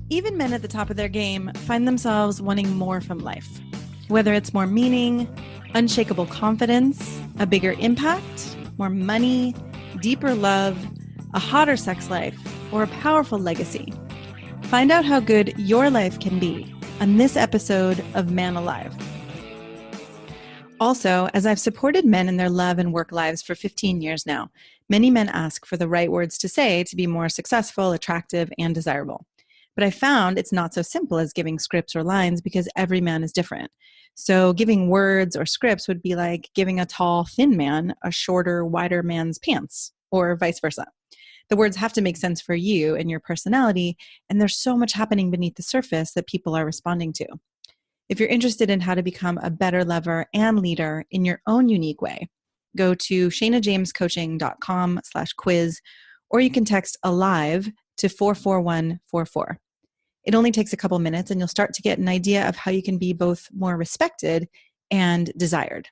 Even men at the top of their game find themselves wanting more from life. Whether it's more meaning, unshakable confidence, a bigger impact, more money, deeper love, a hotter sex life, or a powerful legacy. Find out how good your life can be on this episode of Man Alive. Also, as I've supported men in their love and work lives for 15 years now, many men ask for the right words to say to be more successful, attractive, and desirable. But I found it's not so simple as giving scripts or lines because every man is different. So giving words or scripts would be like giving a tall, thin man a shorter, wider man's pants, or vice versa. The words have to make sense for you and your personality, and there's so much happening beneath the surface that people are responding to. If you're interested in how to become a better lover and leader in your own unique way, go to shanajamescoaching.com/quiz, or you can text ALIVE to 44144. It only takes a couple minutes and you'll start to get an idea of how you can be both more respected and desired.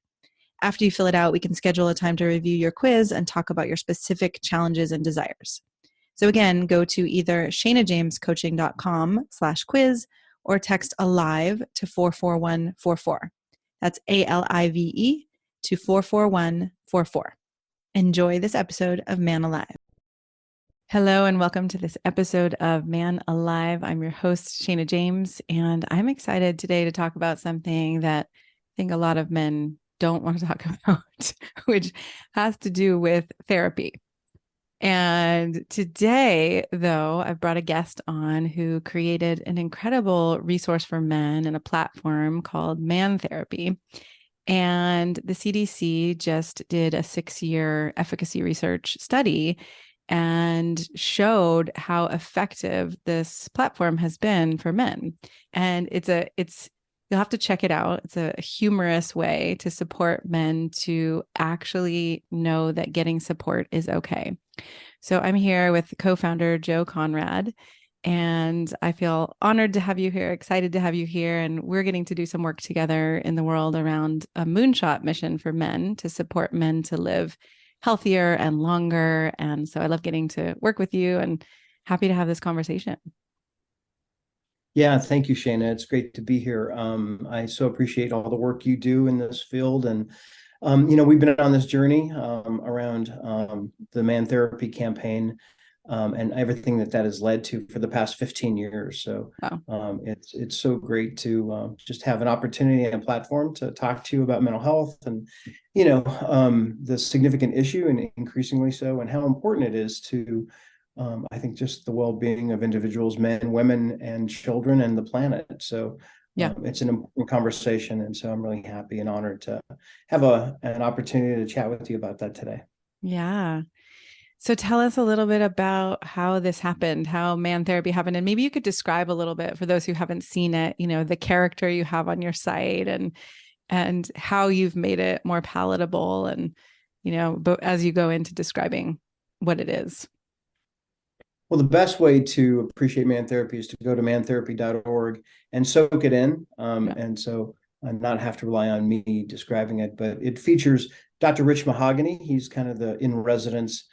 After you fill it out, we can schedule a time to review your quiz and talk about your specific challenges and desires. So again, go to either shanajamescoaching.com/quiz or text ALIVE to 44144. That's ALIVE to 44144. Enjoy this episode of Man Alive. Hello and welcome to this episode of Man Alive. I'm your host, Shana James, and I'm excited today to talk about something that I think a lot of men don't want to talk about, which has to do with therapy. And today, though, I've brought a guest on who created an incredible resource for men and a platform called Man Therapy. And the CDC just did a 6-year efficacy research study and showed how effective this platform has been for men. And you'll have to check it out. It's a humorous way to support men to actually know that getting support is okay. So I'm here with co-founder Joe Conrad, and I feel honored to have you here, excited to have you here. And we're getting to do some work together in the world around a moonshot mission for men to support men to live healthier and longer. And so I love getting to work with you and happy to have this conversation. Yeah, thank you, Shana. It's great to be here. I so appreciate all the work you do in this field. And, we've been on this journey around the Man Therapy campaign and everything that has led to for the past 15 years. So Wow. it's so great to just have an opportunity and a platform to talk to you about mental health and, the significant issue and increasingly so, and how important it is to I think just the well-being of individuals, men, women, and children, and the planet. So Yeah. it's an important conversation, and so I'm really happy and honored to have an opportunity to chat with you about that today. Yeah. So tell us a little bit about how this happened, how Man Therapy happened, and maybe you could describe a little bit for those who haven't seen it, the character you have on your site and how you've made it more palatable and, but as you go into describing what it is. Well, the best way to appreciate Man Therapy is to go to mantherapy.org and soak it in. Yeah. And so not have to rely on me describing it, but it features Dr. Rich Mahogany. He's kind of the in residence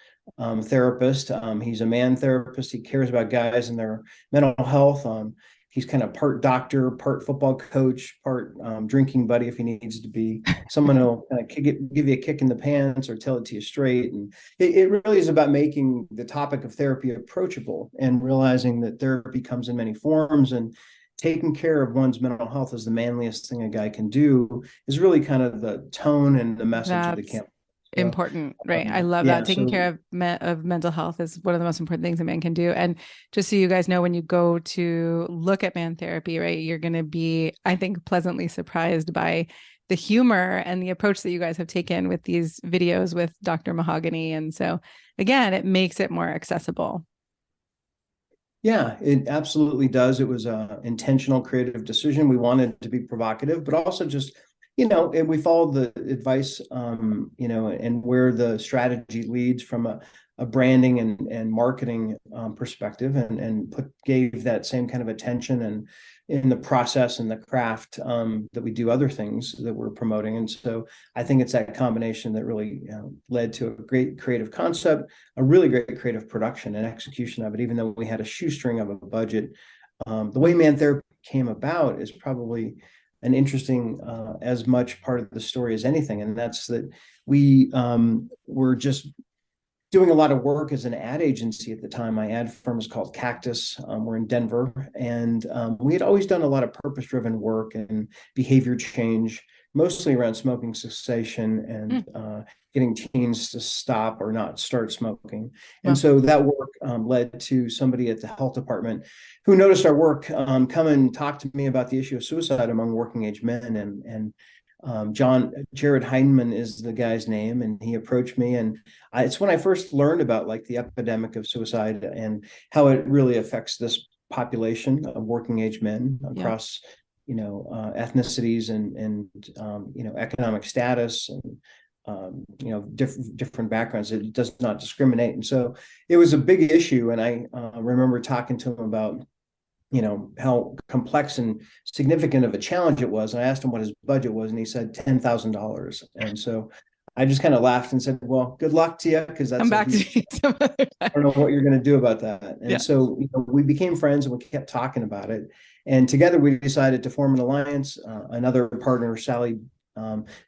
therapist. He's a man therapist. He cares about guys and their mental health. He's kind of part doctor, part football coach, part drinking buddy if he needs to be. Someone who'll kind of give you a kick in the pants or tell it to you straight. And it really is about making the topic of therapy approachable and realizing that therapy comes in many forms, and taking care of one's mental health is the manliest thing a guy can do is really kind of the tone and the message of the That's campaign. So, important, right? I love that. yeah, Taking so care of mental health is one of the most important things a man can do. And just so you guys know, when you go to look at Man Therapy, right, you're going to be, I think, pleasantly surprised by the humor and the approach that you guys have taken with these videos with Dr. Mahogany. And so again, it makes it more accessible. yeah, it absolutely does. It was an intentional creative decision. We wanted to be provocative, but also just, and we followed the advice, and where the strategy leads from a branding and marketing perspective, and gave that same kind of attention and in the process and the craft that we do other things that we're promoting. And so I think it's that combination that really led to a great creative concept, a really great creative production and execution of it, even though we had a shoestring of a budget. The way man therapy came about is probably an interesting, as much part of the story as anything, and that's that we were just doing a lot of work as an ad agency at the time. My ad firm is called Cactus. We're in Denver, and we had always done a lot of purpose-driven work and behavior change, mostly around smoking cessation and getting teens to stop or not start smoking. And Well, so that work led to somebody at the health department who noticed our work, come and talk to me about the issue of suicide among working age men. And Jared Heineman is the guy's name, and he approached me, and it's when I first learned about like the epidemic of suicide and how it really affects this population of working age men yeah, across, ethnicities and economic status and different backgrounds. It does not discriminate, and so it was a big issue. And I remember talking to him about how complex and significant of a challenge it was. And I asked him what his budget was, and he said $10,000. And so I just kind of laughed and said, "Well, good luck to you, because come that's a back to huge. me some other I time. don't know what you're going to do about that." And Yeah. so we became friends, and we kept talking about it. And together we decided to form an alliance. Another partner, Sally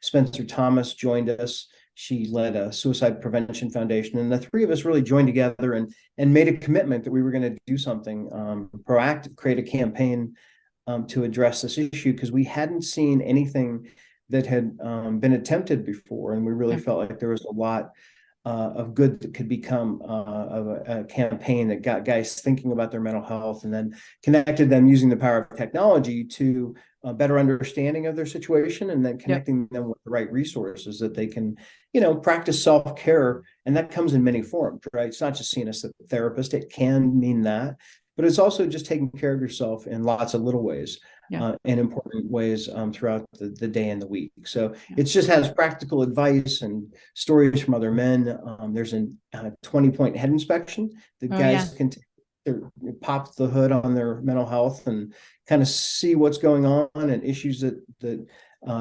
Spencer Thomas, joined us. She led a suicide prevention foundation, and the three of us really joined together and made a commitment that we were going to do something proactive, create a campaign to address this issue, because we hadn't seen anything that had been attempted before, and we really Yeah. felt like there was a lot of good that could become of a campaign that got guys thinking about their mental health, and then connected them using the power of technology to a better understanding of their situation, and then Yep. connecting them with the right resources that they can, practice self-care. And that comes in many forms, right? It's not just seeing a therapist. It can mean that, but it's also just taking care of yourself in lots of little ways, Yeah. in important ways, throughout the day and the week. So Yeah. it just has practical advice and stories from other men. There's a 20-point head inspection that Oh, yeah. guys can pop the hood on their mental health and kind of see what's going on and issues that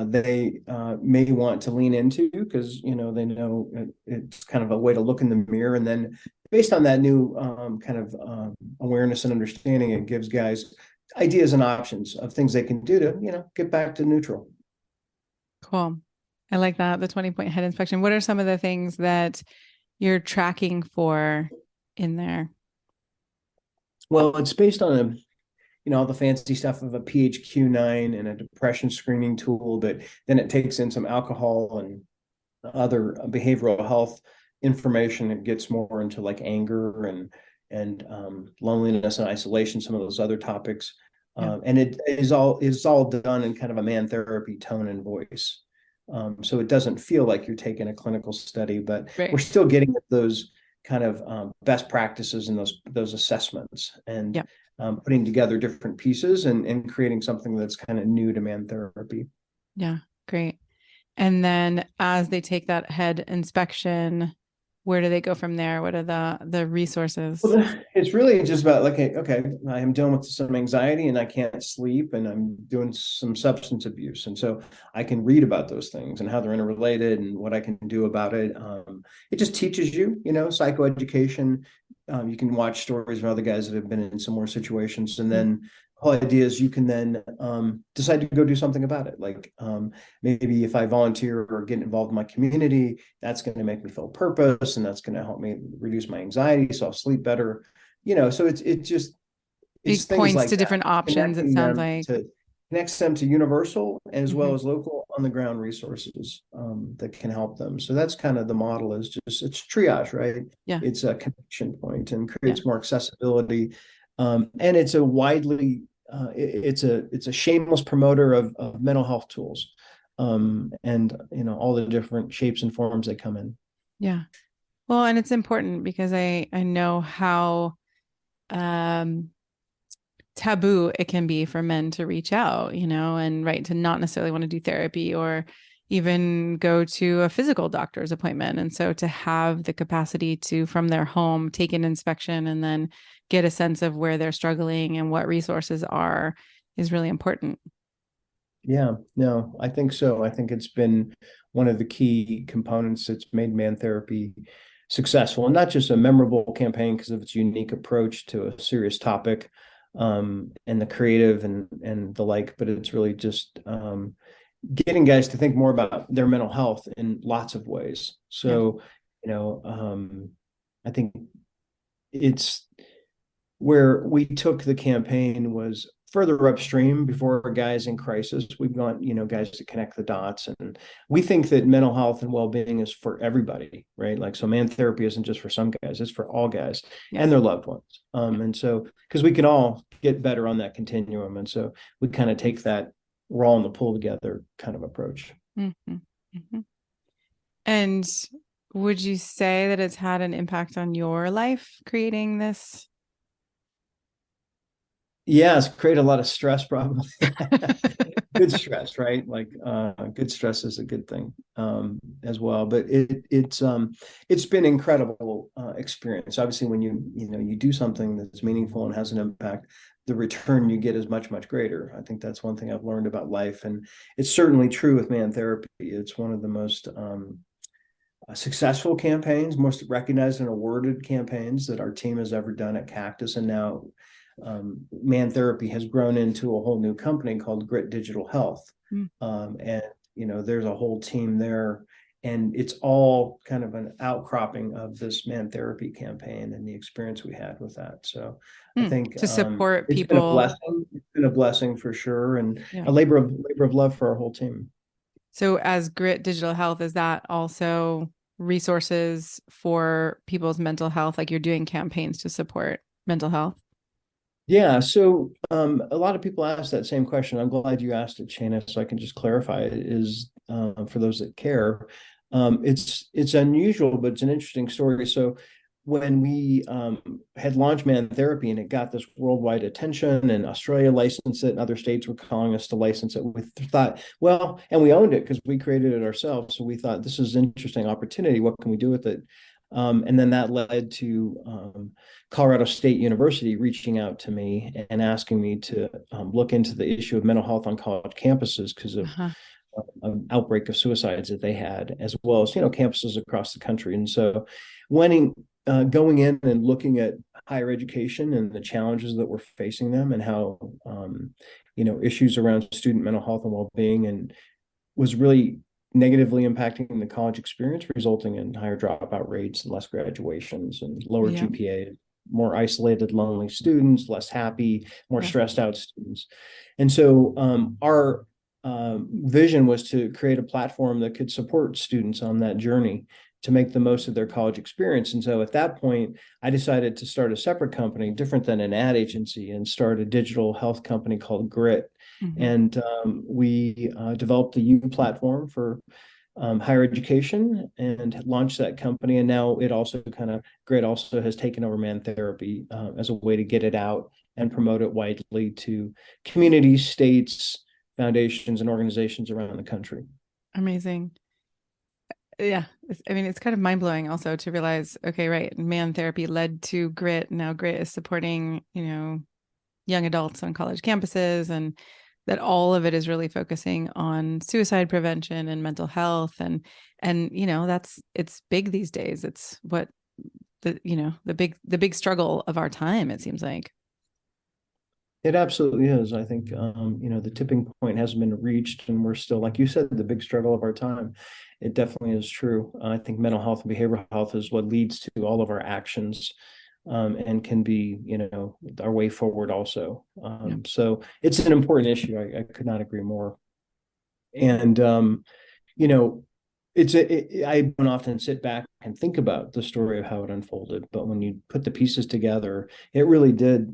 they may want to lean into, because they know it's kind of a way to look in the mirror. And then based on that new kind of awareness and understanding, it gives guys ideas and options of things they can do to get back to neutral. Cool. I like that. The 20-point head inspection. What are some of the things that you're tracking for in there? Well, it's based on all the fancy stuff of a PHQ-9 and a depression screening tool, but then it takes in some alcohol and other behavioral health information. It gets more into like anger and loneliness and isolation, some of those other topics. Yeah. And it is all done in kind of a man therapy tone and voice. So it doesn't feel like you're taking a clinical study, but we're Right. still getting at those kind of best practices and those assessments, and Yeah. putting together different pieces and creating something that's kind of new to man therapy. Yeah. Great. And then as they take that head inspection, where do they go from there? What are the resources? Well, it's really just about like, okay, I am dealing with some anxiety and I can't sleep, and I'm doing some substance abuse. And so I can read about those things and how they're interrelated and what I can do about it. It just teaches you, psychoeducation. You can watch stories of other guys that have been in similar situations. And then the whole idea is you can then decide to go do something about it. Like maybe if I volunteer or get involved in my community, that's going to make me feel purpose, and that's going to help me reduce my anxiety, so I'll sleep better. So it's It things points like to that, different options, it connecting sounds them like. to connects them to universal as well Mhm. as local on the ground resources that can help them. So that's kind of the model, is just it's triage, right? Yeah. It's a connection point and Yeah. creates more accessibility, and it's a widely it's a shameless promoter of mental health tools, and all the different shapes and forms they come in. Yeah. Well, and it's important because I know how um taboo it can be for men to reach out, and right, to not necessarily want to do therapy or even go to a physical doctor's appointment. And so to have the capacity to, from their home, take an inspection and then get a sense of where they're struggling and what resources are is really important. Yeah, no, I think so. I think it's been one of the key components that's made man therapy successful, and not just a memorable campaign because of its unique approach to a serious topic, and the creative and the like, but it's really just getting guys to think more about their mental health in lots of ways. Yeah. So, I think it's where we took the campaign was further upstream before guys in crisis. We've gone, guys to connect the dots. And we think that mental health and well-being is for everybody, right? Like, so man therapy isn't just for some guys, it's for all guys Yeah. and their loved ones. Yeah. And so, because we can all get better on that continuum. And so we kind of take that we're all in the pool together kind of approach. Mm-hmm. Mm-hmm. And would you say that it's had an impact on your life creating this? Yes, create a lot of stress probably. Good stress, right? Like good stress is a good thing as well. But it's been incredible experience. Obviously, when you do something that's meaningful and has an impact, the return you get is much, much greater. I think that's one thing I've learned about life. And it's certainly true with man therapy. It's one of the most successful campaigns, most recognized and awarded campaigns that our team has ever done at Cactus. And now Man Therapy has grown into a whole new company called Grit Digital Health. Mm. And, there's a whole team there. And it's all kind of an outcropping of this Man Therapy campaign and the experience we had with that. So I think To support it's been a people. blessing. It's been a blessing for sure, and Yeah. a labor of love for our whole team. So as Grit Digital Health, is that also resources for people's mental health? Like you're doing campaigns to support mental health? Yeah, so a lot of people ask that same question. I'm glad you asked it, Shana, so I can just clarify it. Is for those that care, it's unusual, but it's an interesting story. So when we had launched Man Therapy and it got this worldwide attention, and Australia licensed it, and other states were calling us to license it, we thought, well, and we owned it because we created it ourselves. So we thought this is an interesting opportunity. What can we do with it? And then that led to Colorado State University reaching out to me and asking me to look into the issue of mental health on college campuses because of Uh-huh. an outbreak of suicides that they had, as well as campuses across the country. And so, when going in and looking at higher education and the challenges that we're facing them, and how issues around student mental health and well-being, and was really negatively impacting the college experience, resulting in higher dropout rates and less graduations and lower Yeah. GPA, more isolated, lonely students, less happy, more Yeah. stressed out students. And so our vision was to create a platform that could support students on that journey to make the most of their college experience. And so at that point, I decided to start a separate company, different than an ad agency, and start a digital health company called Grit. Mm-hmm. And we developed a U platform for higher education and launched that company. And now it also Grit also has taken over Man Therapy as a way to get it out and promote it widely to communities, states, foundations, and organizations around the country. Amazing. Yeah. It's kind of mind blowing also to realize, okay, right. Man therapy led to Grit. Now Grit is supporting, young adults on college campuses, and that all of it is really focusing on suicide prevention and mental health. And, it's big these days. It's what the big struggle of our time, it seems like. It absolutely is. I think the tipping point hasn't been reached, and we're still, like you said, the big struggle of our time. It definitely is true. I think mental health and behavioral health is what leads to all of our actions, and can be, our way forward also. Yeah. So it's an important issue. I could not agree more. And you know, I don't often sit back and think about the story of how it unfolded, but when you put the pieces together, it really did,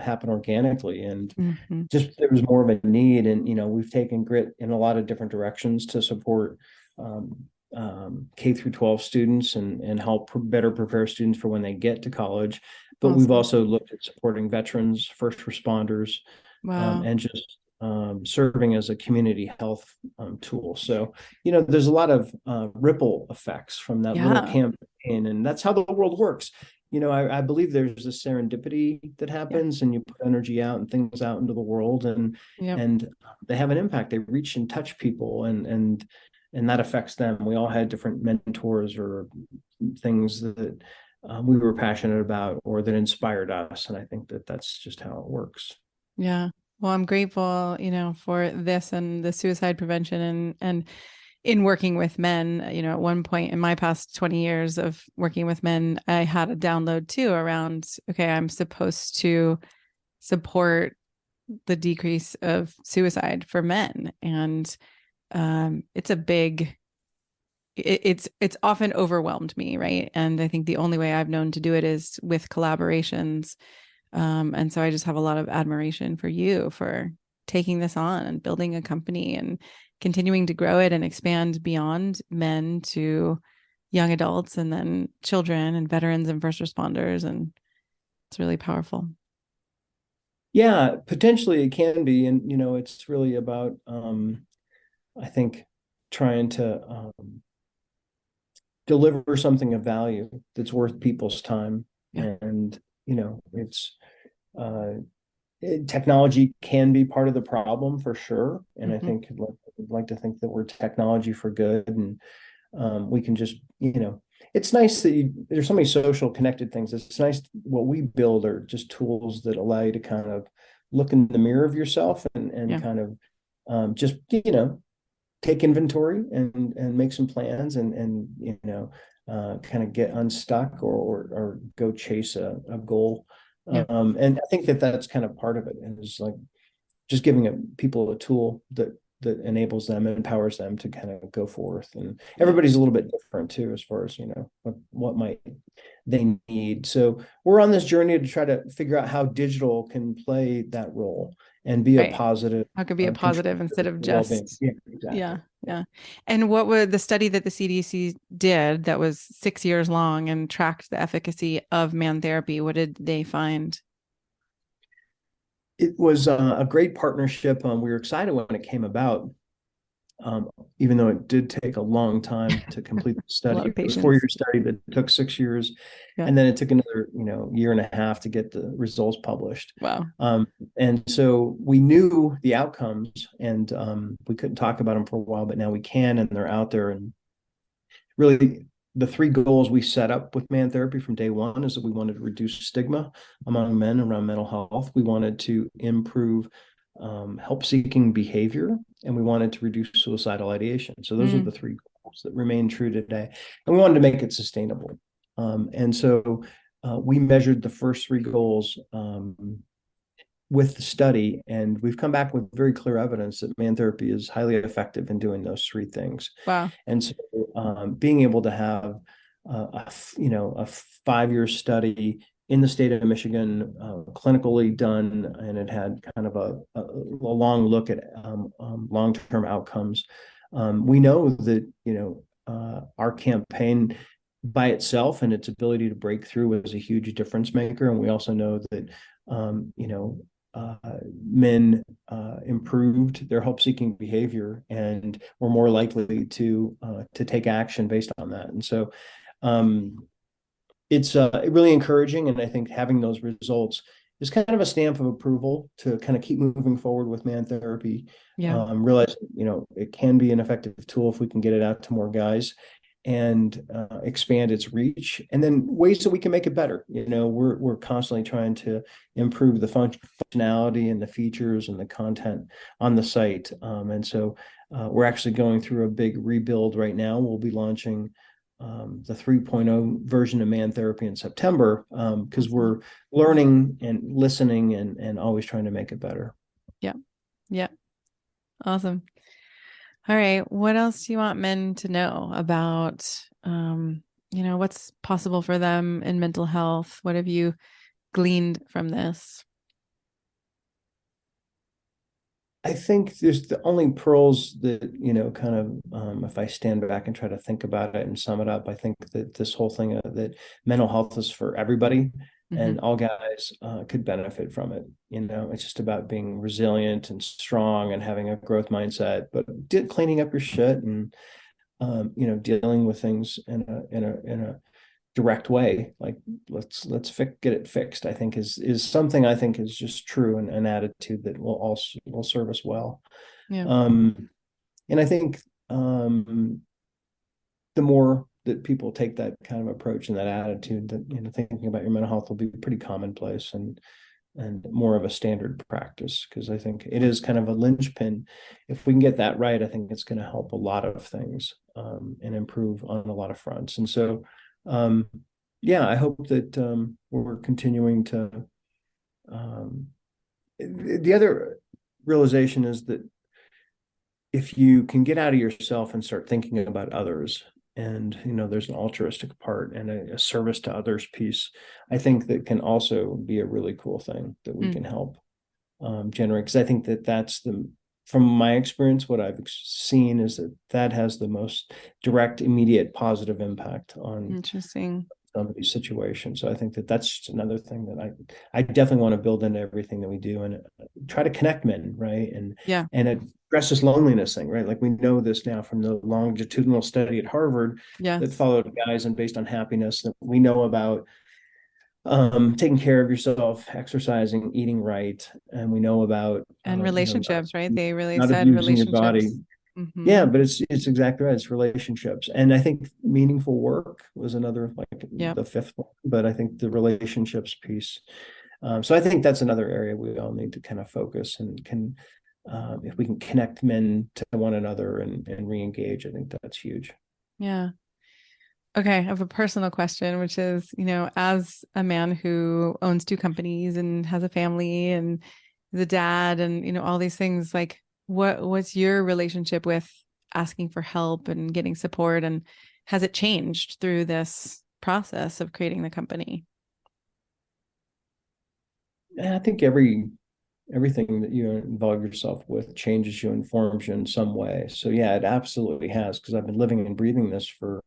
happen organically, and Mm-hmm. just there was more of a need. And we've taken Grit in a lot of different directions to support um, K through 12 students, and help better prepare students for when they get to college. But we've Awesome. also looked at supporting veterans, first responders, Wow. and just serving as a community health tool. So, there's a lot of ripple effects from that little Yeah. campaign, and that's how the world works. I believe there's this serendipity that Yeah. happens, and you put energy out and things out into the world, and Yep. and they have an impact. They reach and touch people, and that affects them. We all had different mentors or things that we were passionate about or that inspired us. And I think that that's just how it works. Yeah. Well, I'm grateful, for this and the suicide prevention and in working with men, at one point in my past 20 years of working with men, I had a download too around, okay, I'm supposed to support the decrease of suicide for men. And it's a big, it's often overwhelmed me, right? And I think the only way I've known to do it is with collaborations. And so I just have a lot of admiration for you for taking this on and building a company and continuing to grow it and expand beyond men to young adults and then children and veterans and first responders. And it's really powerful. Yeah, potentially it can be. And, it's really about, I think, trying to deliver something of value that's worth people's time. Yeah. And, it's uh, technology can be part of the problem for sure. And I Mm-hmm. think I'd like to think that we're technology for good, and we can just, it's nice that there's so many social connected things. It's nice. What we build are just tools that allow you to kind of look in the mirror of yourself and Yeah. kind of just, take inventory and make some plans and kind of get unstuck or go chase a goal. Yeah. And I think that that's kind of part of it. And it's like just giving people a tool that enables them and empowers them to kind of go forth. And Yeah. everybody's a little bit different too, as far as, what might they need. So we're on this journey to try to figure out how digital can play that role and be a Right. positive How could be a positive contributor instead to of well-being. just, Yeah, yeah. exactly. Yeah. And what would the study that the CDC did that was 6 years long and tracked the efficacy of man therapy? What did they find? It was a great partnership. We were excited when it came about, um, even though it did take a long time to complete the A study. lot of It was a patients. 4-year study that took 6 years, Yeah. and then it took another, year and a half to get the results published. Wow. And so we knew the outcomes, and we couldn't talk about them for a while, but now we can, and they're out there. And really, the three goals we set up with man therapy from day one is that we wanted to reduce stigma among men around mental health. We wanted to improve help seeking behavior, and we wanted to reduce suicidal ideation. So those are Mm. the three goals that remain true today. And we wanted to make it sustainable. And so we measured the first three goals with the study, and we've come back with very clear evidence that man therapy is highly effective in doing those three things. Wow. And so, being able to have a 5-year study in the state of Michigan, clinically done, and it had kind of a long look at long-term outcomes. We know that our campaign by itself and its ability to break through was a huge difference maker, and we also know that men improved their help-seeking behavior and were more likely to take action based on that. And so it's really encouraging, and I think having those results is kind of a stamp of approval to kind of keep moving forward with man therapy. Yeah. Realize it can be an effective tool if we can get it out to more guys and expand its reach, and then ways that we can make it better. We're constantly trying to improve the functionality and the features and the content on the site. And so we're actually going through a big rebuild right now. We'll be launching the 3.0 version of man therapy in September, because we're learning and listening and always trying to make it better. Yeah. Yeah. Awesome. All right. What else do you want men to know about, what's possible for them in mental health? What have you gleaned from this? I think there's the only pearls that, kind of, if I stand back and try to think about it and sum it up, I think that this whole thing that mental health is for everybody, Mm-hmm. and all guys could benefit from it. It's just about being resilient and strong and having a growth mindset, but cleaning up your shit and, dealing with things in a direct way. Like get it fixed, I think is something I think is just true, and an attitude that will serve us well. Yeah. And I think the more that people take that kind of approach and that attitude, that, you know, thinking about your mental health will be pretty commonplace and more of a standard practice, because I think it is kind of a linchpin. If we can get that right, I think it's going to help a lot of things, and improve on a lot of fronts. And so, yeah, I hope that we're continuing to. The other realization is that if you can get out of yourself and start thinking about others, and, you know, there's an altruistic part and a service to others piece, I think that can also be a really cool thing that we can help generate. Because I think that that's from my experience, what I've seen is that that has the most direct, immediate, positive impact on Interesting. somebody's situation. So I think that that's just another thing that I definitely want to build into everything that we do, and try to connect men, right? Yeah. And address this loneliness thing, right? Like, we know this now from the longitudinal study at Harvard that Yes. followed guys and based on happiness, that we know about taking care of yourself, exercising, eating right, and we know about And relationships, right? They really not said abusing your body. relationships. Yeah, but it's exactly right. It's relationships. And I think meaningful work was another, like, Yep. the fifth one, but I think the relationships piece. So I think that's another area we all need to kind of focus, and if we can connect men to one another and re-engage, I think that's huge. Yeah. Okay, I have a personal question, which is, as a man who owns two companies and has a family and is a dad and, all these things, like what's your relationship with asking for help and getting support? And has it changed through this process of creating the company? And I think everything that you involve yourself with changes you, informs you in some way. So yeah, it absolutely has, because I've been living and breathing this for,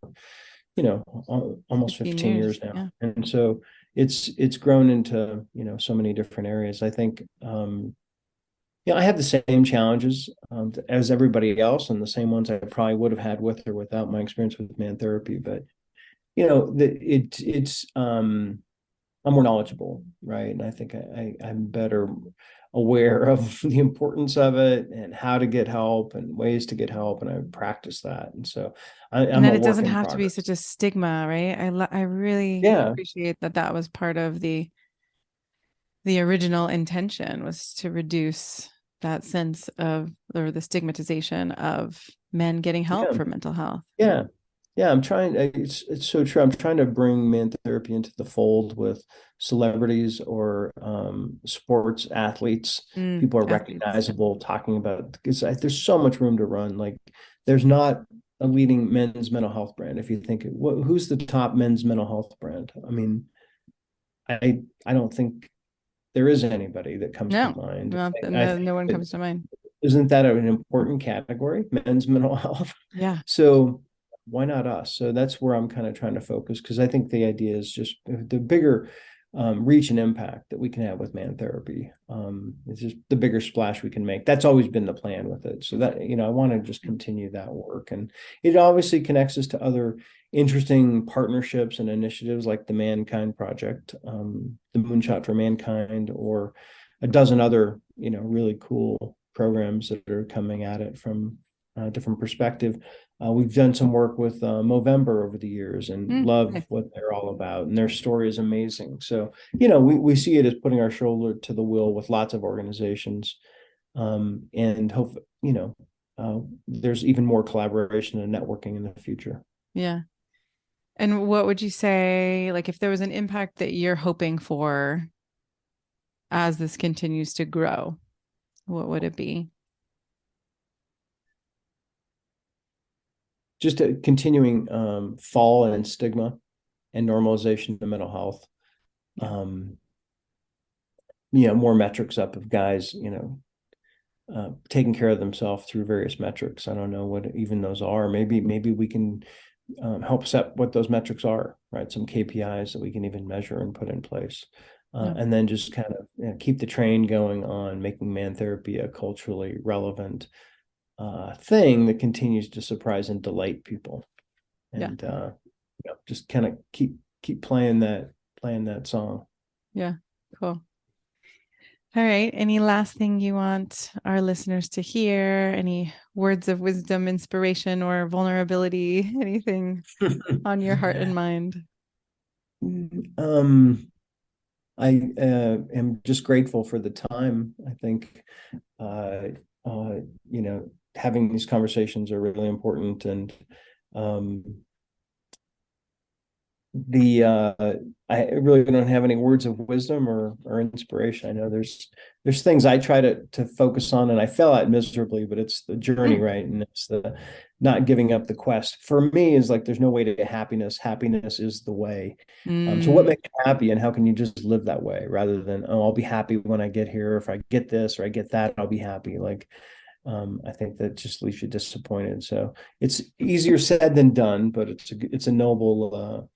almost 15 15 years. years now. Yeah. And so it's grown into, so many different areas. I think, I have the same challenges as everybody else, and the same ones I probably would have had with or without my experience with man therapy. But, it's I'm more knowledgeable, right? And I think I'm better aware of the importance of it and how to get help and ways to get help, and I practice that. And so And I'm then a it work doesn't in have to be progress. such a stigma, right? I really Yeah, appreciate that was part of the original intention, was to reduce that sense of, or the stigmatization of men getting help yeah, for mental health. yeah. Yeah, I'm trying. It's so true. I'm trying to bring man therapy into the fold with celebrities or sports athletes. People are Athletes. Yeah. recognizable talking about, because there's so much room to run. Like, there's not a leading men's mental health brand. If you think, who's the top men's mental health brand? I mean, I don't think there is anybody that comes to No, mind. no, I no, think no one that, comes to mind. isn't that an important category, men's mental health? Yeah. So why not us? So that's where I'm kind of trying to focus, because I think the idea is just the bigger reach and impact that we can have with man therapy. It's just the bigger splash we can make. That's always been the plan with it. So that, I want to just continue that work. And it obviously connects us to other interesting partnerships and initiatives like the Mankind Project, the Moonshot for Mankind, or a dozen other, really cool programs that are coming at it from a different perspective. We've done some work with Movember over the years, and love Nice. what they're all about, and their story is amazing. So, we see it as putting our shoulder to the wheel with lots of organizations, and hope, there's even more collaboration and networking in the future. Yeah. And what would you say, like, if there was an impact that you're hoping for as this continues to grow, what would it be? Just a continuing fall in stigma and normalization of mental health. Yeah. More metrics up of guys, taking care of themselves through various metrics. I don't know what even those are. Maybe we can help set what those metrics are, right? Some KPIs that we can even measure and put in place. Yeah. And then just kind of, keep the train going on making man therapy a culturally relevant thing that continues to surprise and delight people. Yeah. And just kind of keep playing that song. Yeah. Cool. All right. Any last thing you want our listeners to hear? Any words of wisdom, inspiration, or vulnerability? Anything on your heart and mind? Um, I am just grateful for the time. I think, uh, uh, having these conversations are really important, and um, the I really don't have any words of wisdom or inspiration. I know there's things I try to focus on, and I fell out miserably, but it's the journey, Mm. right? And it's the not giving up the quest. For me, is like there's no way to happiness. Happiness is the way. So what Mm. makes you happy, and how can you just live that way rather than, oh, I'll be happy when I get here. If I get this or I get that, I'll be happy. Like, I think that just leaves you disappointed. So it's easier said than done, but it's a noble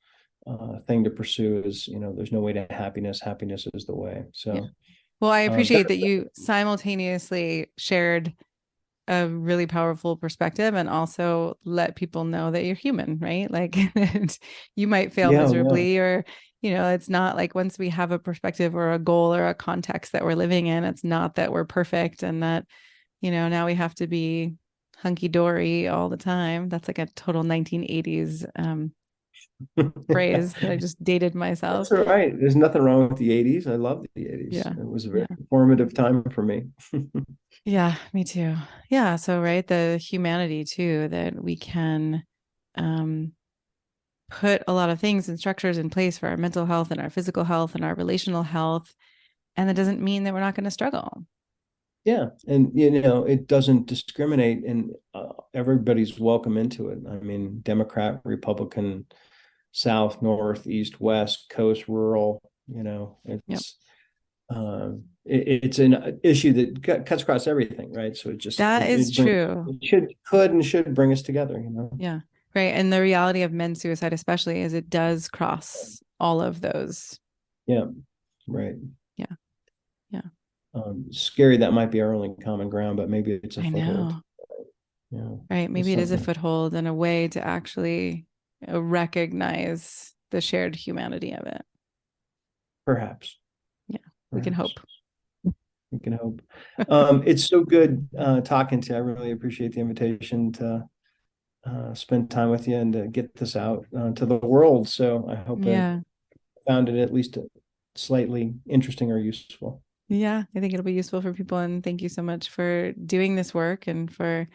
thing to pursue. Is, there's no way to happiness. Happiness is the way. Yeah. So Well, I that, appreciate that you simultaneously shared a really powerful perspective and also let people know that you're human, right? Like you might fail yeah, yeah. miserably, or, it's not like once we have a perspective or a goal or a context that we're living in, it's not that we're perfect and that, now we have to be hunky dory all the time. That's like a total 1980s phrase that I just dated myself. That's all right. There's nothing wrong with the 80s. I love the 80s. Yeah. It was a very Yeah. formative time for me. Yeah, me too. Yeah. So, right, the humanity too, that we can um, put a lot of things and structures in place for our mental health and our physical health and our relational health. And that doesn't mean that we're not going to struggle. Yeah, and it doesn't discriminate, and everybody's welcome into it. I mean, Democrat, Republican, South, North, East, West, Coast, rural. Yep. It's an issue that cuts across everything, right? So it just That it, is it brings true. it should bring us together. Yeah. Right. And the reality of men's suicide, especially, is it does cross all of those. Yeah, right. Yeah. Yeah. Scary that might be our only common ground, but maybe it's a I foothold. know. Yeah, Right. it's Maybe it is a something. foothold and a way to actually recognize the shared humanity of it. Perhaps, Yeah. We can perhaps hope. we can hope. It's so good talking to you. I really appreciate the invitation to spend time with you and to get this out to the world. So I hope it Yeah. found it at least slightly interesting or useful. Yeah, I think it'll be useful for people. And thank you so much for doing this work and for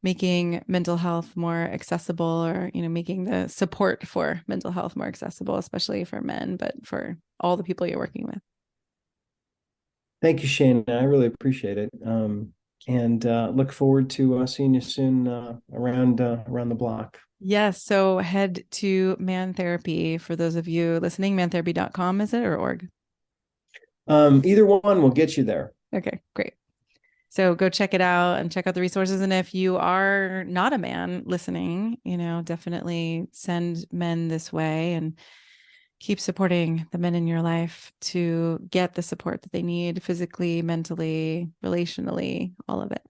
making mental health more accessible, or, making the support for mental health more accessible, especially for men, but for all the people you're working with. Thank you, Shane. I really appreciate it. And look forward to seeing you soon around the block. Yes. So head to Man Therapy for those of you listening. Mantherapy.com, is it, or org? Either one will get you there. Okay, great. So go check it out and check out the resources. And if you are not a man listening, definitely send men this way and keep supporting the men in your life to get the support that they need physically, mentally, relationally, all of it.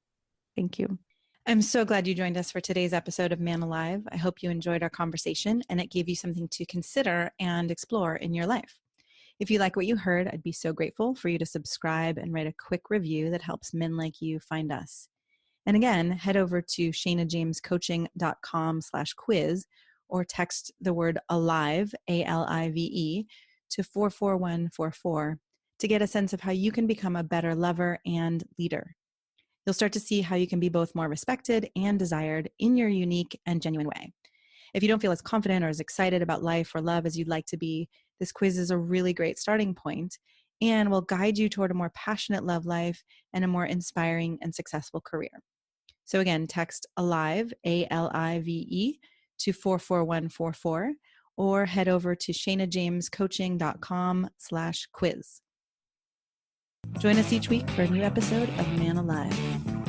Thank you. I'm so glad you joined us for today's episode of Man Alive. I hope you enjoyed our conversation and it gave you something to consider and explore in your life. If you like what you heard, I'd be so grateful for you to subscribe and write a quick review that helps men like you find us. And again, head over to shanajamescoaching.com/quiz or text the word alive, ALIVE, to 44144 to get a sense of how you can become a better lover and leader. You'll start to see how you can be both more respected and desired in your unique and genuine way. If you don't feel as confident or as excited about life or love as you'd like to be, this quiz is a really great starting point and will guide you toward a more passionate love life and a more inspiring and successful career. So again, text ALIVE, ALIVE, to 44144 or head over to shanajamescoaching.com/quiz. Join us each week for a new episode of Man Alive.